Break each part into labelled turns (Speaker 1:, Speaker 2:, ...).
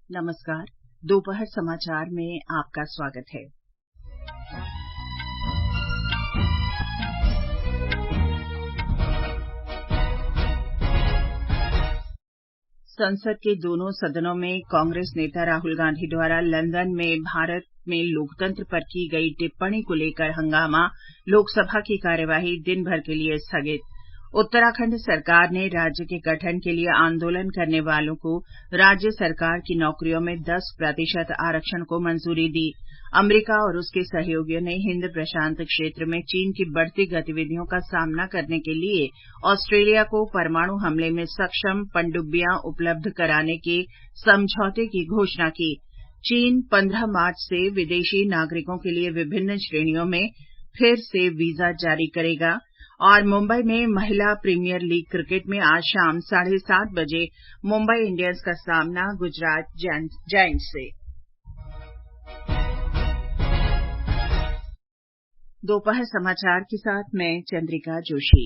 Speaker 1: नमस्कार। दोपहर समाचार में आपका स्वागत है। संसद के दोनों सदनों में कांग्रेस नेता राहुल गांधी द्वारा लंदन में भारत में लोकतंत्र पर की गई टिप्पणी को लेकर हंगामा, लोकसभा की कार्यवाही दिन भर के लिए स्थगित। उत्तराखंड सरकार ने राज्य के गठन के लिए आंदोलन करने वालों को राज्य सरकार की नौकरियों में 10% आरक्षण को मंजूरी दी। अमेरिका और उसके सहयोगियों ने हिंद प्रशांत क्षेत्र में चीन की बढ़ती गतिविधियों का सामना करने के लिए ऑस्ट्रेलिया को परमाणु हमले में सक्षम पनडुब्बियां उपलब्ध कराने के समझौते की घोषणा की। चीन 15 मार्च से विदेशी नागरिकों के लिए विभिन्न श्रेणियों में फिर से वीजा जारी करेगा। और मुंबई में महिला प्रीमियर लीग क्रिकेट में आज शाम 7:30 बजे मुंबई इंडियंस का सामना गुजरात जायंट्स से। दोपहर समाचार के साथ मैं चंद्रिका जोशी।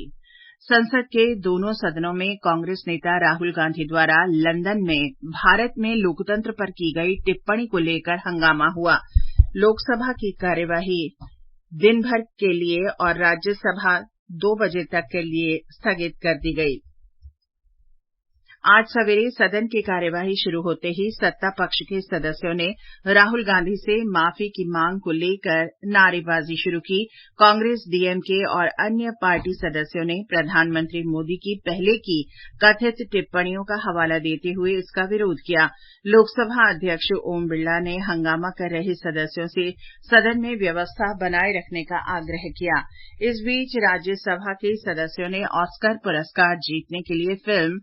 Speaker 1: संसद के दोनों सदनों में कांग्रेस नेता राहुल गांधी द्वारा लंदन में भारत में लोकतंत्र पर की गई टिप्पणी को लेकर हंगामा हुआ। लोकसभा की कार्यवाही दिन भर के लिए और राज्यसभा 2 बजे तक के लिए स्थगित कर दी गई। आज सवेरे सदन की कार्यवाही शुरू होते ही सत्ता पक्ष के सदस्यों ने राहुल गांधी से माफी की मांग को लेकर नारेबाजी शुरू की। कांग्रेस, डीएमके और अन्य पार्टी सदस्यों ने प्रधानमंत्री मोदी की पहले की कथित टिप्पणियों का हवाला देते हुए इसका विरोध किया। लोकसभा अध्यक्ष ओम बिरला ने हंगामा कर रहे सदस्यों से सदन में व्यवस्था बनाए रखने का आग्रह किया। इस बीच राज्यसभा के सदस्यों ने ऑस्कर पुरस्कार जीतने के लिए फिल्म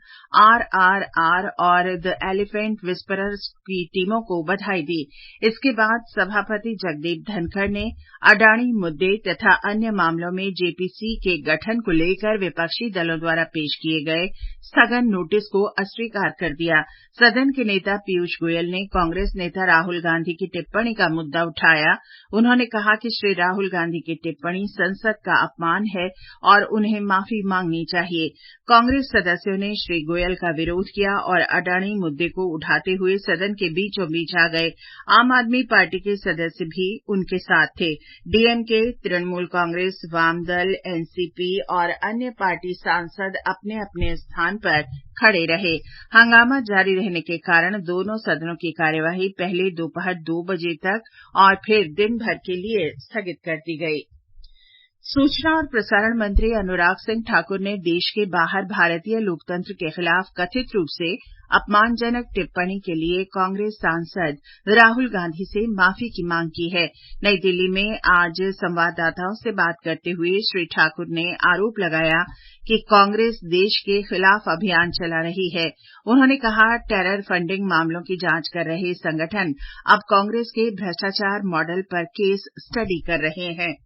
Speaker 1: RRR और द एलिफेंट विस्परर्स की टीमों को बधाई दी। इसके बाद सभापति जगदीप धनखड़ ने अडानी मुद्दे तथा अन्य मामलों में जेपीसी के गठन को लेकर विपक्षी दलों द्वारा पेश किए गए स्थगन नोटिस को अस्वीकार कर दिया। सदन के नेता पीयूष गोयल ने कांग्रेस नेता राहुल गांधी की टिप्पणी का मुद्दा उठाया। उन्होंने कहा कि श्री राहुल गांधी की टिप्पणी संसद का अपमान है और उन्हें माफी मांगनी चाहिए। कांग्रेस सदस्यों ने श्री गोयल का विरोध किया और अडानी मुद्दे को उठाते हुए सदन के बीचों बीच आ गए। आम आदमी पार्टी के सदस्य भी उनके साथ थे। डीएमके, तृणमूल कांग्रेस, वामदल, एनसीपी और अन्य पार्टी सांसद अपने अपने स्थान पर खड़े रहे। हंगामा जारी रहने के कारण दोनों सदनों की कार्यवाही पहले दोपहर 2 बजे तक और फिर दिन भर के लिए स्थगित कर दी गई। सूचना और प्रसारण मंत्री अनुराग सिंह ठाकुर ने देश के बाहर भारतीय लोकतंत्र के खिलाफ कथित रूप से अपमानजनक टिप्पणी के लिए कांग्रेस सांसद राहुल गांधी से माफी की मांग की है। नई दिल्ली में आज संवाददाताओं से बात करते हुए श्री ठाकुर ने आरोप लगाया कि कांग्रेस देश के खिलाफ अभियान चला रही है। उन्होंने कहा, टेरर फंडिंग मामलों की जांच कर रहे संगठन अब कांग्रेस के भ्रष्टाचार मॉडल पर केस स्टडी कर रहे हैं।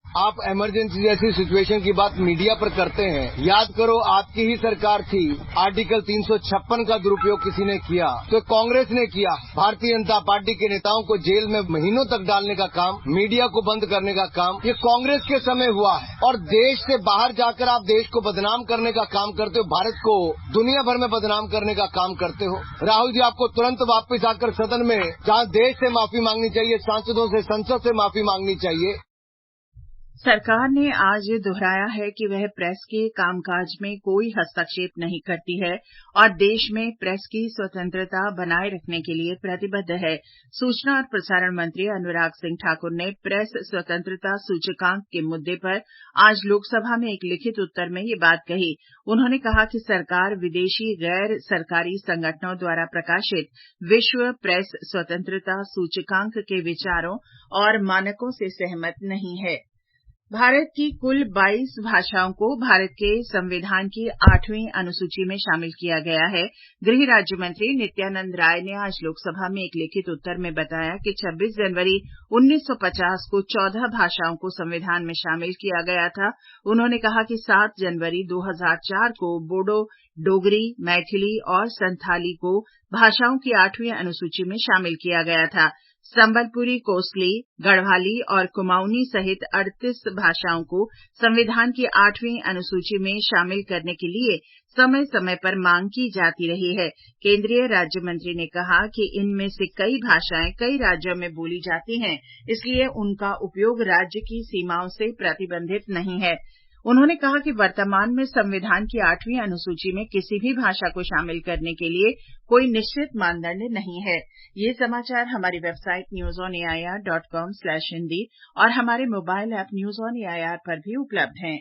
Speaker 2: आप इमरजेंसी जैसी सिचुएशन की बात मीडिया पर करते हैं। याद करो, आपकी ही सरकार थी, आर्टिकल 356 का दुरुपयोग किसी ने किया तो कांग्रेस ने किया। भारतीय जनता पार्टी के नेताओं को जेल में महीनों तक डालने का काम, मीडिया को बंद करने का काम, ये कांग्रेस के समय हुआ है। और देश से बाहर जाकर आप देश को बदनाम करने का काम करते हो, भारत को दुनिया भर में बदनाम करने का काम करते हो। राहुल जी, आपको तुरंत वापस आकर सदन में, जहाँ देश से माफी मांगनी चाहिए, सांसदों से, संसद से माफी मांगनी चाहिए।
Speaker 1: सरकार ने आज दोहराया है कि वह प्रेस के कामकाज में कोई हस्तक्षेप नहीं करती है और देश में प्रेस की स्वतंत्रता बनाए रखने के लिए प्रतिबद्ध है। सूचना और प्रसारण मंत्री अनुराग सिंह ठाकुर ने प्रेस स्वतंत्रता सूचकांक के मुद्दे पर आज लोकसभा में एक लिखित उत्तर में ये बात कही। उन्होंने कहा कि सरकार विदेशी गैर सरकारी संगठनों द्वारा प्रकाशित विश्व प्रेस स्वतंत्रता सूचकांक के विचारों और मानकों से सहमत नहीं है। भारत की कुल 22 भाषाओं को भारत के संविधान की 8वीं अनुसूची में शामिल किया गया है। गृह राज्य मंत्री नित्यानंद राय ने आज लोकसभा में एक लिखित उत्तर में बताया कि 26 जनवरी 1950 को 14 भाषाओं को संविधान में शामिल किया गया था। उन्होंने कहा कि 7 जनवरी 2004 को बोडो, डोगरी, मैथिली और संथाली को भाषाओं की 8वीं अनुसूची में शामिल किया गया था। संबलपुरी, कोसली, गढ़वाली और कुमाऊनी सहित 38 भाषाओं को संविधान की 8वीं अनुसूची में शामिल करने के लिए समय समय पर मांग की जाती रही है। केंद्रीय राज्य मंत्री ने कहा कि इनमें से कई भाषाएं कई राज्यों में बोली जाती हैं, इसलिए उनका उपयोग राज्य की सीमाओं से प्रतिबंधित नहीं है। उन्होंने कहा कि वर्तमान में संविधान की 8वीं अनुसूची में किसी भी भाषा को शामिल करने के लिए कोई निश्चित मानदंड नहीं है। ये समाचार हमारी वेबसाइट newsonair.com/hindi और हमारे mobile app news on AIR पर भी उपलब्ध हैं।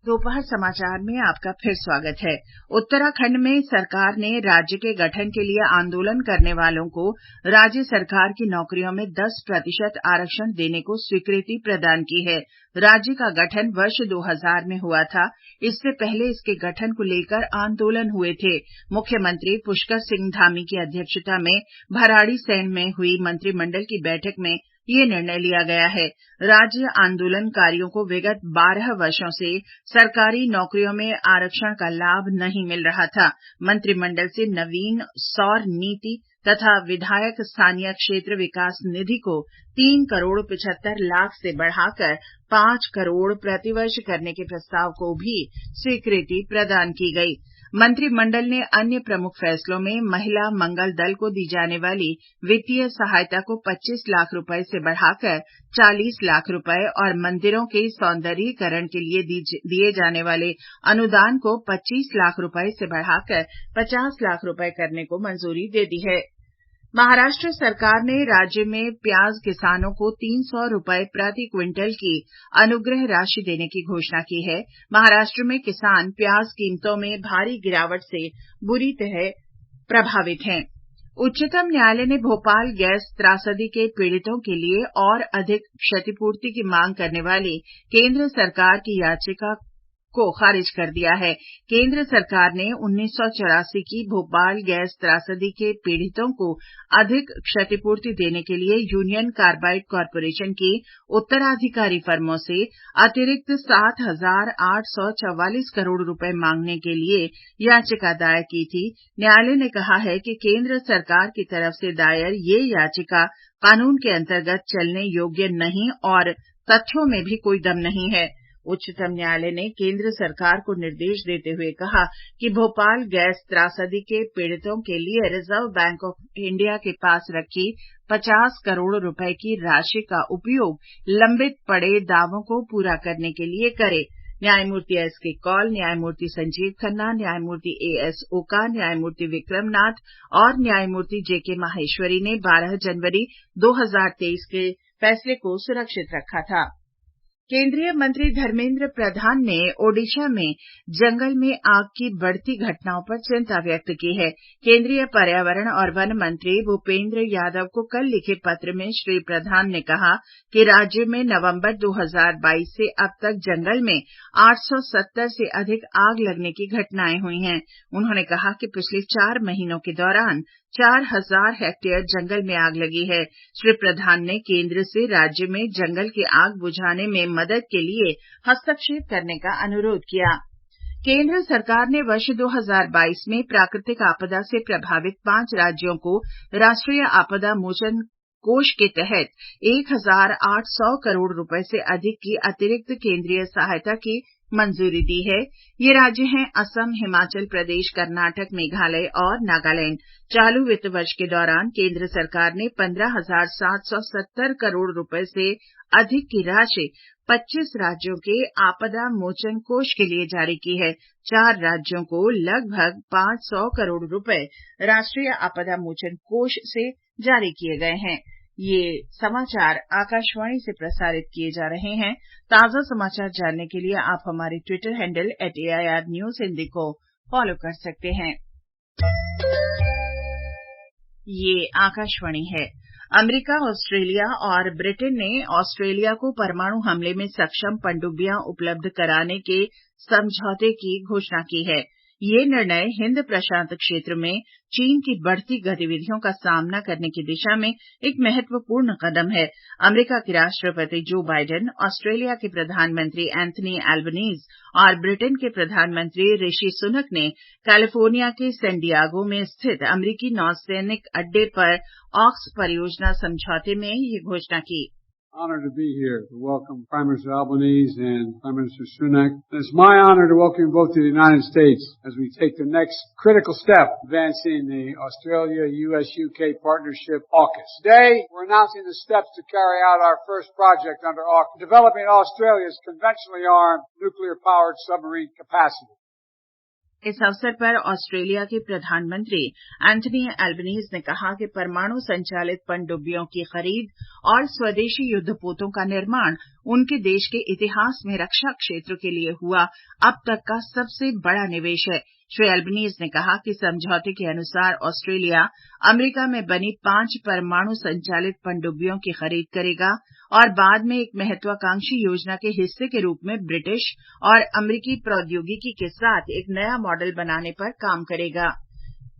Speaker 1: दोपहर समाचार में आपका फिर स्वागत है। उत्तराखंड में सरकार ने राज्य के गठन के लिए आंदोलन करने वालों को राज्य सरकार की नौकरियों में 10% आरक्षण देने को स्वीकृति प्रदान की है। राज्य का गठन वर्ष 2000 में हुआ था। इससे पहले इसके गठन को लेकर आंदोलन हुए थे। मुख्यमंत्री पुष्कर सिंह धामी की अध्यक्षता में भराड़ीसैंण में हुई मंत्रिमंडल की बैठक में ये निर्णय लिया गया है। राज्य आंदोलनकारियों को विगत 12 वर्षों से सरकारी नौकरियों में आरक्षण का लाभ नहीं मिल रहा था। मंत्रिमंडल से नवीन सौर नीति तथा विधायक स्थानीय क्षेत्र विकास निधि को 3 करोड़ 75 लाख से बढ़ाकर 5 करोड़ प्रतिवर्ष करने के प्रस्ताव को भी स्वीकृति प्रदान की गई। मंत्रिमंडल ने अन्य प्रमुख फैसलों में महिला मंगल दल को दी जाने वाली वित्तीय सहायता को 25 लाख रुपए से बढ़ाकर 40 लाख रुपए और मंदिरों के सौंदर्यीकरण के लिए दिए जाने वाले अनुदान को 25 लाख रुपए से बढ़ाकर 50 लाख रुपए करने को मंजूरी दे दी है। महाराष्ट्र सरकार ने राज्य में प्याज किसानों को 300 रुपए प्रति क्विंटल की अनुग्रह राशि देने की घोषणा की है। महाराष्ट्र में किसान प्याज कीमतों में भारी गिरावट से बुरी तरह प्रभावित हैं। उच्चतम न्यायालय ने भोपाल गैस त्रासदी के पीड़ितों के लिए और अधिक क्षतिपूर्ति की मांग करने वाली केंद्र सरकार की याचिका को खारिज कर दिया है। केंद्र सरकार ने 1984 की भोपाल गैस त्रासदी के पीड़ितों को अधिक क्षतिपूर्ति देने के लिए यूनियन कार्बाइड कॉरपोरेशन की उत्तराधिकारी फर्मों से अतिरिक्त 7,844 करोड़ रुपए मांगने के लिए याचिका दायर की थी। न्यायालय ने कहा है कि केंद्र सरकार की तरफ से दायर ये याचिका कानून के अंतर्गत चलने योग्य नहीं और तथ्यों में भी कोई दम नहीं है। उच्चतम न्यायालय ने केंद्र सरकार को निर्देश देते हुए कहा कि भोपाल गैस त्रासदी के पीड़ितों के लिए रिजर्व बैंक ऑफ इंडिया के पास रखी 50 करोड़ रुपए की राशि का उपयोग लंबित पड़े दावों को पूरा करने के लिए करे। न्यायमूर्ति एसके कौल, न्यायमूर्ति संजीव खन्ना, न्यायमूर्ति एएस ओका, न्यायमूर्ति विक्रम नाथ और न्यायमूर्ति जेके माहेश्वरी ने 12 जनवरी 2023 के फैसले को सुरक्षित रखा था। केंद्रीय मंत्री धर्मेंद्र प्रधान ने ओडिशा में जंगल में आग की बढ़ती घटनाओं पर चिंता व्यक्त की है। केंद्रीय पर्यावरण और वन मंत्री भूपेंद्र यादव को कल लिखे पत्र में श्री प्रधान ने कहा कि राज्य में नवंबर 2022 से अब तक जंगल में 870 से अधिक आग लगने की घटनाएं हुई हैं। उन्होंने कहा कि पिछले 4 महीनों के दौरान 4000 हेक्टेयर जंगल में आग लगी है। श्री प्रधान ने केंद्र से राज्य में जंगल की आग बुझाने में मदद के लिए हस्तक्षेप करने का अनुरोध किया। केंद्र सरकार ने वर्ष 2022 में प्राकृतिक आपदा से प्रभावित 5 राज्यों को राष्ट्रीय आपदा मोचन कोष के तहत 1,800 करोड़ रुपए से अधिक की अतिरिक्त केंद्रीय सहायता की मंजूरी दी है। ये राज्य हैं असम, हिमाचल प्रदेश, कर्नाटक, मेघालय और नागालैंड। चालू वित्त वर्ष के दौरान केंद्र सरकार ने 15,770 करोड़ रुपए से अधिक की राशि 25 राज्यों के आपदा मोचन कोष के लिए जारी की है। 4 राज्यों को लगभग 500 करोड़ रुपए राष्ट्रीय आपदा मोचन कोष से जारी किए गए हैं। ये समाचार आकाशवाणी से प्रसारित किए जा रहे हैं। ताजा समाचार जानने के लिए आप हमारे ट्विटर हैंडल @AIRNewsHindi को फॉलो कर सकते हैं। ये आकाशवाणी है। अमेरिका, ऑस्ट्रेलिया और ब्रिटेन ने ऑस्ट्रेलिया को परमाणु हमले में सक्षम पनडुब्बियां उपलब्ध कराने के समझौते की घोषणा की है। ये निर्णय हिंद प्रशांत क्षेत्र में चीन की बढ़ती गतिविधियों का सामना करने की दिशा में एक महत्वपूर्ण कदम है। अमेरिका के राष्ट्रपति जो बाइडेन, ऑस्ट्रेलिया के प्रधानमंत्री एंथनी एल्बनीज और ब्रिटेन के प्रधानमंत्री ऋषि सुनक ने कैलिफोर्निया के सैन डिएगो में स्थित अमेरिकी नौसैनिक अड्डे पर ऑक्स परियोजना समझौते में ये घोषणा की।
Speaker 3: Honored to be here to welcome Prime Minister Albanese and Prime Minister Sunak. It's my honor to welcome you both to the United States as we take the next critical step advancing the Australia-US-UK partnership AUKUS. Today, we're announcing the steps to carry out our first project under AUKUS, developing Australia's conventionally armed nuclear-powered submarine capacity.
Speaker 1: इस अवसर पर Australia के प्रधानमंत्री Anthony Albanese ने कहा कि परमाणु संचालित पनडुब्बियों की खरीद और स्वदेशी युद्धपोतों का निर्माण उनके देश के इतिहास में रक्षा क्षेत्र के लिए हुआ अब तक का सबसे बड़ा निवेश है। श्री एल्बनीज ने कहा कि समझौते के अनुसार ऑस्ट्रेलिया अमेरिका में बनी 5 परमाणु संचालित पनडुब्बियों की खरीद करेगा और बाद में एक महत्वाकांक्षी योजना के हिस्से के रूप में ब्रिटिश और अमेरिकी प्रौद्योगिकी के साथ एक नया मॉडल बनाने पर काम करेगा।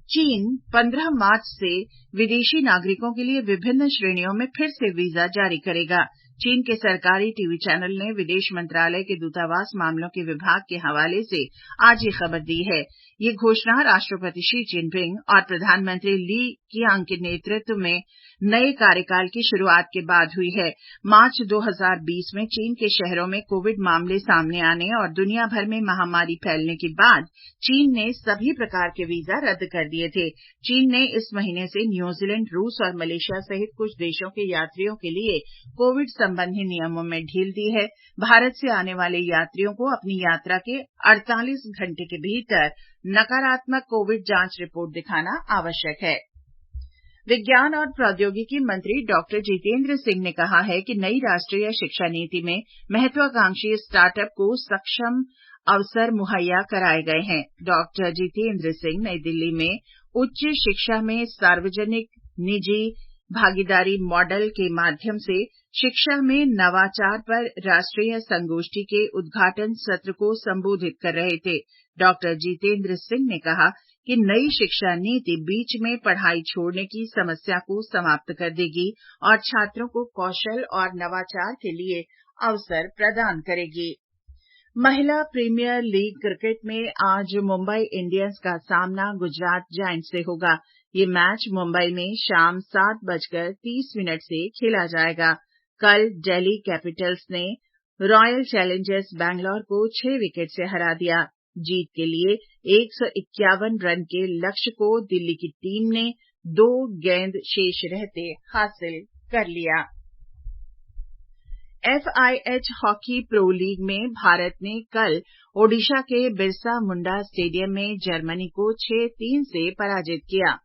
Speaker 1: चीन 15 मार्च से विदेशी नागरिकों के लिए विभिन्न श्रेणियों में फिर से वीजा जारी करेगा। चीन के सरकारी टीवी चैनल ने विदेश मंत्रालय के दूतावास मामलों के विभाग के हवाले से आज ये खबर दी है। ये घोषणा राष्ट्रपति शी जिनपिंग और प्रधानमंत्री ली कीयांग के नेतृत्व में नए कार्यकाल की शुरुआत के बाद हुई है। मार्च 2020 में चीन के शहरों में कोविड मामले सामने आने और दुनिया भर में महामारी फैलने के बाद चीन ने सभी प्रकार के वीजा रद्द कर दिए थे। चीन ने इस महीने से न्यूजीलैंड, रूस और मलेशिया सहित कुछ देशों के यात्रियों के लिए कोविड संबंधी नियमों में ढील दी है। भारत से आने वाले यात्रियों को अपनी यात्रा के 48 घंटे के भीतर नकारात्मक कोविड जांच रिपोर्ट दिखाना आवश्यक है। विज्ञान और प्रौद्योगिकी मंत्री डॉक्टर जितेंद्र सिंह ने कहा है कि नई राष्ट्रीय शिक्षा नीति में महत्वाकांक्षी स्टार्टअप को सक्षम अवसर मुहैया कराए गए हैं। डॉक्टर जितेंद्र सिंह नई दिल्ली में उच्च शिक्षा में सार्वजनिक निजी भागीदारी मॉडल के माध्यम से शिक्षा में नवाचार पर राष्ट्रीय संगोष्ठी के उद्घाटन सत्र को संबोधित कर रहे थे। डॉक्टर जितेंद्र सिंह ने कहा कि नई शिक्षा नीति बीच में पढ़ाई छोड़ने की समस्या को समाप्त कर देगी और छात्रों को कौशल और नवाचार के लिए अवसर प्रदान करेगी। महिला प्रीमियर लीग क्रिकेट में आज मुंबई इंडियंस का सामना गुजरात जायंट्स से होगा। ये मैच मुंबई में शाम 7:30 से खेला जाएगा। कल दिल्ली कैपिटल्स ने रॉयल चैलेंजर्स बैंगलोर को 6 विकेट से हरा दिया। जीत के लिए 151 रन के लक्ष्य को दिल्ली की टीम ने 2 गेंद शेष रहते हासिल कर लिया। FIH हॉकी प्रो लीग में भारत ने कल ओडिशा के बिरसा मुंडा स्टेडियम में जर्मनी को 6-3 से पराजित किया।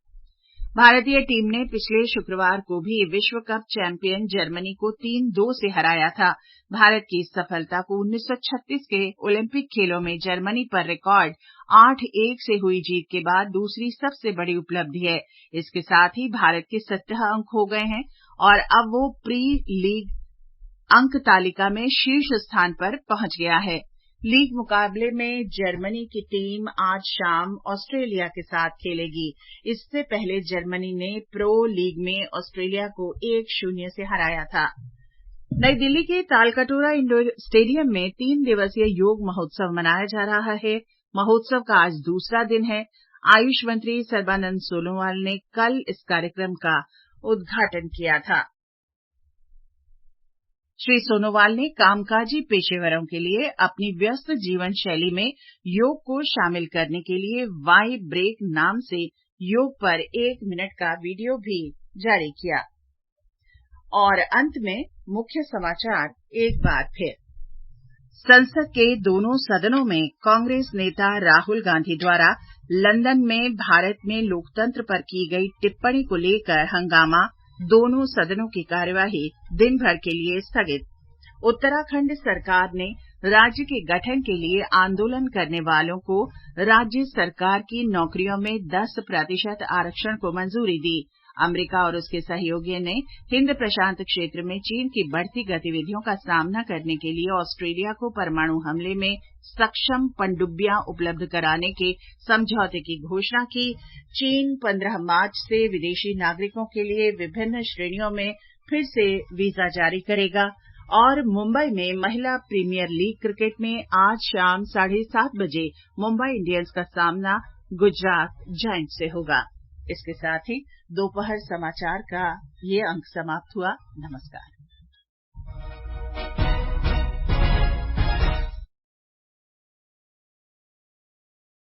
Speaker 1: भारतीय टीम ने पिछले शुक्रवार को भी विश्व कप चैंपियन जर्मनी को 3-2 से हराया था। भारत की इस सफलता को 1936 के ओलंपिक खेलों में जर्मनी पर रिकॉर्ड 8-1 से हुई जीत के बाद दूसरी सबसे बड़ी उपलब्धि है। इसके साथ ही भारत के 17 अंक हो गए हैं और अब वो प्री लीग अंक तालिका में शीर्ष स्थान पर पहुंच गया है। लीग मुकाबले में जर्मनी की टीम आज शाम ऑस्ट्रेलिया के साथ खेलेगी। इससे पहले जर्मनी ने प्रो लीग में ऑस्ट्रेलिया को 1-0 से हराया था। नई दिल्ली के तालकटोरा इंडोर स्टेडियम में 3 दिवसीय योग महोत्सव मनाया जा रहा है। महोत्सव का आज दूसरा दिन है। आयुष मंत्री सर्बानंद सोनोवाल ने कल इस कार्यक्रम का उद्घाटन किया था। श्री सोनोवाल ने कामकाजी पेशेवरों के लिए अपनी व्यस्त जीवन शैली में योग को शामिल करने के लिए वाई ब्रेक नाम से योग पर 1 मिनट का वीडियो भी जारी किया। और अंत में मुख्य समाचार एक बार फिर। संसद के दोनों सदनों में कांग्रेस नेता राहुल गांधी द्वारा लंदन में भारत में लोकतंत्र पर की गई टिप्पणी को लेकर हंगामा, दोनों सदनों की कार्यवाही दिन भर के लिए स्थगित। उत्तराखंड सरकार ने राज्य के गठन के लिए आंदोलन करने वालों को राज्य सरकार की नौकरियों में 10% आरक्षण को मंजूरी दी। अमेरिका और उसके सहयोगियों ने हिंद प्रशांत क्षेत्र में चीन की बढ़ती गतिविधियों का सामना करने के लिए ऑस्ट्रेलिया को परमाणु हमले में सक्षम पनडुब्बियां उपलब्ध कराने के समझौते की घोषणा की। चीन 15 मार्च से विदेशी नागरिकों के लिए विभिन्न श्रेणियों में फिर से वीजा जारी करेगा। और मुंबई में महिला प्रीमियर लीग क्रिकेट में आज शाम 7:30 बजे मुंबई इंडियंस का सामना गुजरात जायंट्स से होगा। इसके साथ ही दोपहर समाचार का ये अंक समाप्त हुआ। नमस्कार।